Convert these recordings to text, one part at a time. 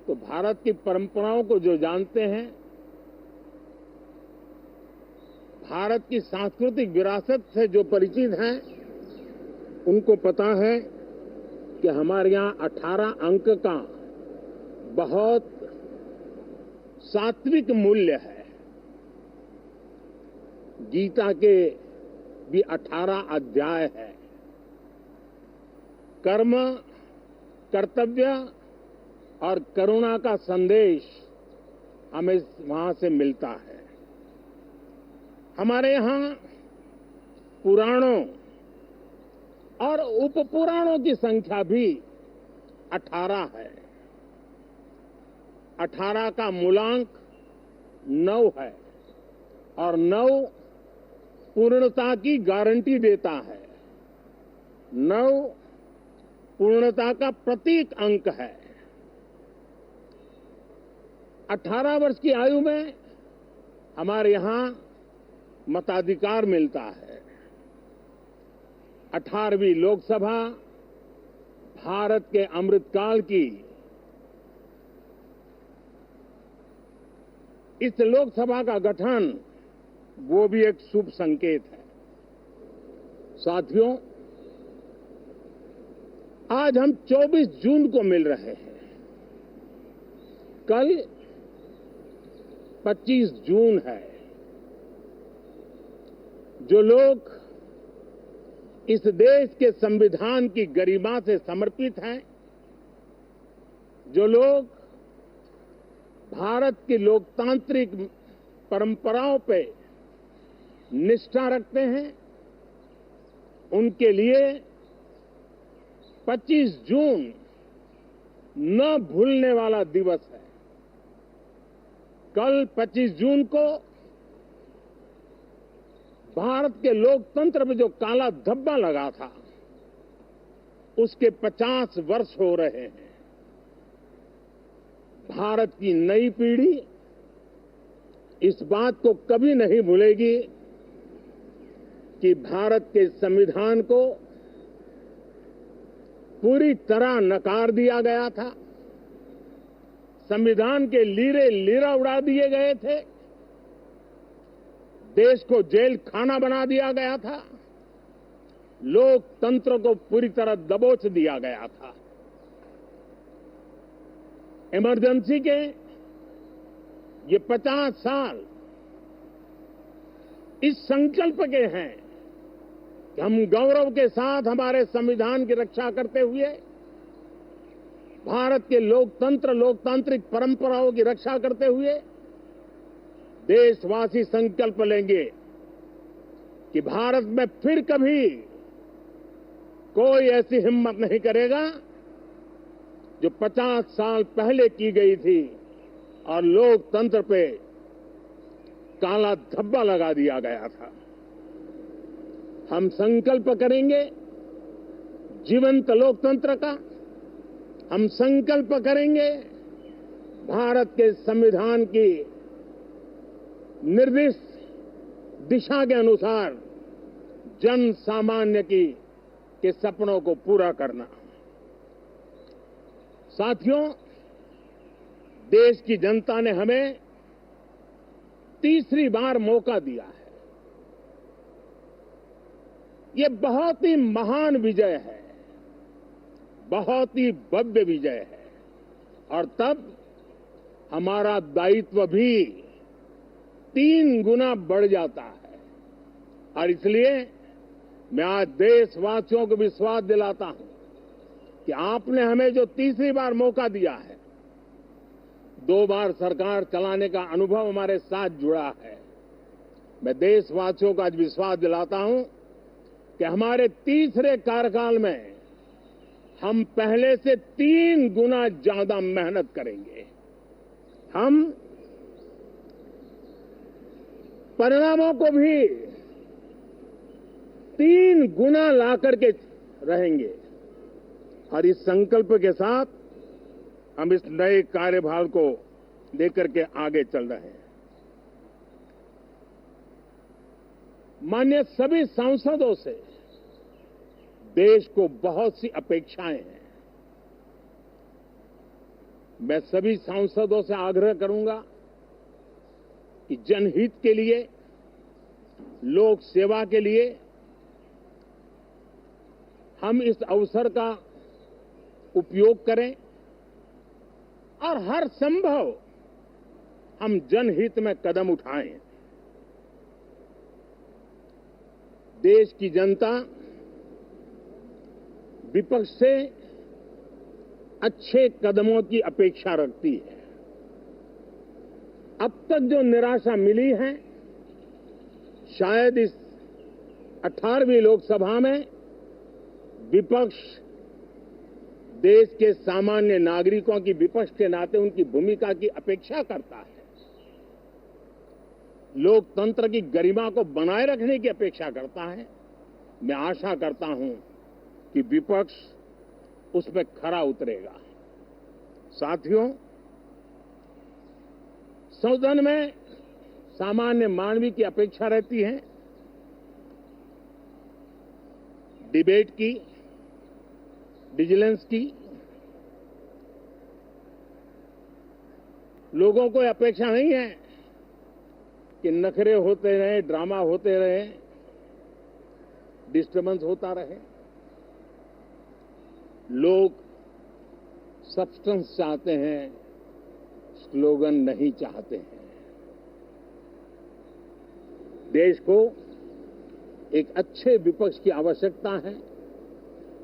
तो भारत की परंपराओं को जो जानते हैं, भारत की सांस्कृतिक विरासत से जो परिचित हैं, उनको पता है कि हमारे यहाँ 18 अंक का बहुत सात्विक मूल्य है। गीता के भी 18 अध्याय है। कर्म, कर्तव्य और करुणा का संदेश हमें वहां से मिलता है। हमारे यहां पुराणों और उपपुराणों की संख्या भी 18 है। 18 का मूलांक 9 है और 9 पूर्णता की गारंटी देता है। 9 पूर्णता का प्रतीक अंक है। 18 वर्ष की आयु में हमारे यहां मताधिकार मिलता है। 18वीं लोकसभा भारत के अमृतकाल की इस लोकसभा का गठन वो भी एक शुभ संकेत है। साथियों, आज हम 24 जून को मिल रहे हैं। कल 25 जून है। जो लोग इस देश के संविधान की गरिमा से समर्पित हैं, जो लोग भारत की लोकतांत्रिक परंपराओं पे निष्ठा रखते हैं, उनके लिए 25 जून न भूलने वाला दिवस है। कल 25 जून को भारत के लोकतंत्र में जो काला धब्बा लगा था, उसके 50 वर्ष हो रहे हैं। भारत की नई पीढ़ी इस बात को कभी नहीं भूलेगी कि भारत के संविधान को पूरी तरह नकार दिया गया था। संविधान के लीरे लीरा उड़ा दिए गए थे। देश को जेल खाना बना दिया गया था। लोकतंत्र को पूरी तरह दबोच दिया गया था। इमरजेंसी के ये 50 साल इस संकल्प के हैं कि हम गौरव के साथ हमारे संविधान की रक्षा करते हुए भारत के लोकतंत्र, लोकतांत्रिक परंपराओं की रक्षा करते हुए देशवासी संकल्प लेंगे कि भारत में फिर कभी कोई ऐसी हिम्मत नहीं करेगा जो 50 साल पहले की गई थी और लोकतंत्र पे काला धब्बा लगा दिया गया था। हम संकल्प करेंगे जीवंत लोकतंत्र का। हम संकल्प करेंगे भारत के संविधान की निर्दिष्ट दिशा के अनुसार जन सामान्य के सपनों को पूरा करना। साथियों, देश की जनता ने हमें तीसरी बार मौका दिया है। ये बहुत ही महान विजय है, बहुत ही भव्य विजय है और तब हमारा दायित्व भी 3 गुना बढ़ जाता है। और इसलिए मैं आज देशवासियों को विश्वास दिलाता हूं कि आपने हमें जो तीसरी बार मौका दिया है, 2 बार सरकार चलाने का अनुभव हमारे साथ जुड़ा है। मैं देशवासियों को आज विश्वास दिलाता हूं कि हमारे तीसरे कार्यकाल में हम पहले से 3 गुना ज्यादा मेहनत करेंगे। हम परिणामों को भी 3 गुना ला करके रहेंगे और इस संकल्प के साथ हम इस नए कार्यभार को लेकर के आगे चल रहे हैं। माननीय सभी सांसदों से देश को बहुत सी अपेक्षाएं हैं। मैं सभी सांसदों से आग्रह करूंगा कि जनहित के लिए, लोक सेवा के लिए हम इस अवसर का उपयोग करें और हर संभव हम जनहित में कदम उठाएं। देश की जनता विपक्ष से अच्छे कदमों की अपेक्षा रखती है। अब तक जो निराशा मिली है, शायद इस 18वीं लोकसभा में विपक्ष देश के सामान्य नागरिकों की विपक्ष के नाते उनकी भूमिका की अपेक्षा करता है, लोकतंत्र की गरिमा को बनाए रखने की अपेक्षा करता है। मैं आशा करता हूं कि विपक्ष उसमें खरा उतरेगा। साथियों, सदन में सामान्य मानवीय की अपेक्षा रहती है डिबेट की, विजिलेंस की। लोगों को अपेक्षा नहीं है कि नखरे होते रहे, ड्रामा होते रहे, डिस्टर्बेंस होता रहे। लोग सब्सटेंस चाहते हैं, स्लोगन नहीं चाहते हैं। देश को एक अच्छे विपक्ष की आवश्यकता है,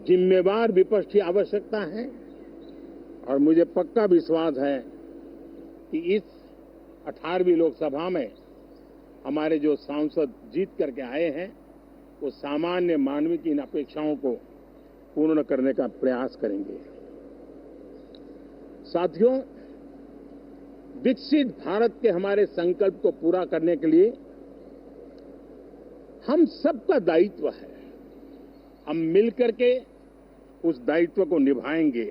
जिम्मेवार विपक्ष की आवश्यकता है, और मुझे पक्का विश्वास है कि इस 18वीं लोकसभा में हमारे जो सांसद जीत करके आए हैं, वो सामान्य मानवीय की इन अपेक्षाओं को पूर्ण करने का प्रयास करेंगे। साथियों, विकसित भारत के हमारे संकल्प को पूरा करने के लिए हम सबका दायित्व है। हम मिलकर के उस दायित्व को निभाएंगे।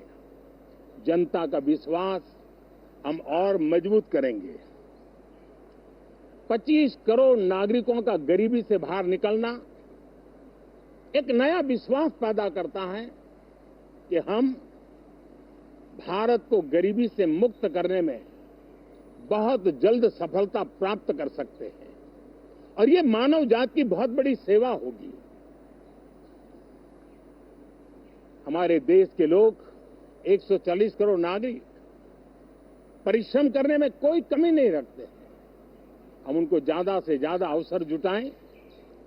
जनता का विश्वास हम और मजबूत करेंगे। 25 करोड़ नागरिकों का गरीबी से बाहर निकलना एक नया विश्वास पैदा करता है कि हम भारत को गरीबी से मुक्त करने में बहुत जल्द सफलता प्राप्त कर सकते हैं, और ये मानव जाति की बहुत बड़ी सेवा होगी। हमारे देश के लोग 140 करोड़ नागरिक परिश्रम करने में कोई कमी नहीं रखते हैं। हम उनको ज्यादा से ज्यादा अवसर जुटाएं,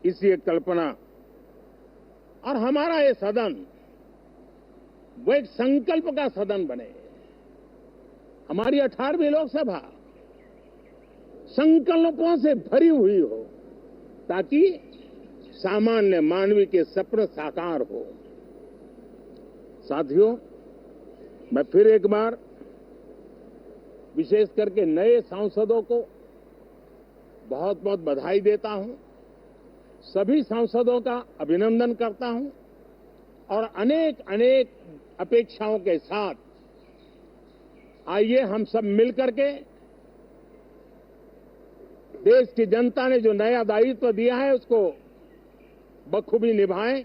इसी एक कल्पना। और हमारा ये सदन वो एक संकल्प का सदन बने। हमारी 18वीं लोकसभा संकल्पों से भरी हुई हो, ताकि सामान्य मानवीय के सपने साकार हो। साथियों, मैं फिर एक बार विशेष करके नए सांसदों को बहुत बहुत बधाई देता हूं, सभी सांसदों का अभिनंदन करता हूं, और अनेक अनेक अपेक्षाओं के साथ आइए हम सब मिलकर के देश की जनता ने जो नया दायित्व दिया है उसको बखूबी निभाएं,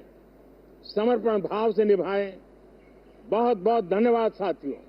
समर्पण भाव से निभाएं। बहुत बहुत धन्यवाद साथियों।